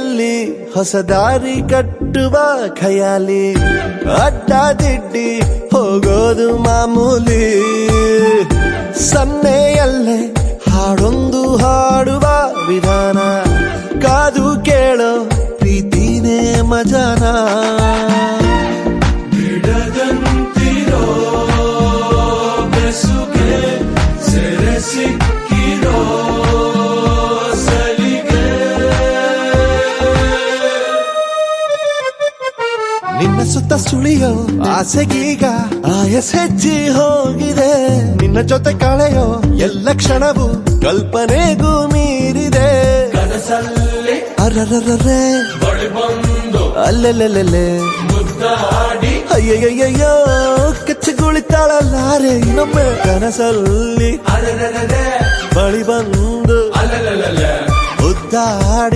ಜೊತೆಯಲ್ಲಿ ಹೊಸ ದಾರಿ ಕಟ್ಟುವ ಖಯಾಲಿ, ಅಡ್ಡದಿಡ್ಡಿ ಹೋಗೋದು ಮಾಮೂಲಿ. ಸನ್ನೆಯಲ್ಲೇ ಹಾಡೊಂದು ಹಾಡುವ ವಿಧಾನ, ಕಾದು ಕೇಳೋ ಪ್ರೀತಿನೇ ಮಜಾನ. ಬಿಡದಂತಿರೋ ಬೆಸುಗೆ ಸೆರೆ ಸಿಕ್ಕಿರೋ ಸಲಿಗೆ, ನಿನ್ನ ಸುತ್ತ ಸುಳಿಯೋ ಆಸೆಗೀಗ ಆಯಸ್ ಹೆಚ್ಚಿ ಹೋಗಿದೆ. ನಿನ್ನ ಜೊತೆ ಕಳೆಯೋ ಎಲ್ಲ ಕ್ಷಣವು ಕಲ್ಪನೆಗೂ ಮೀರಿದೆ. ಕನಸಲ್ಲಿ ಅರರರರೆ ಬಳಿ ಬಂದು ಅಲ್ಲೆಲ್ಲೆಲ್ಲೆ ಮುದ್ದಾಡಿ ಅಯ್ಯಯ್ಯಯ್ಯೋ ಕಚ್ಚಗುಳಿತಾಳಲ್ಲಾರೆ ಇನ್ನೊಮ್ಮೆ. ಕನಸಲ್ಲಿ ಅರರರರೆ ಬಳಿ ಬಂದು ಅಲ್ಲೆಲ್ಲೆಲ್ಲೆ ಮುದ್ದಾಡಿ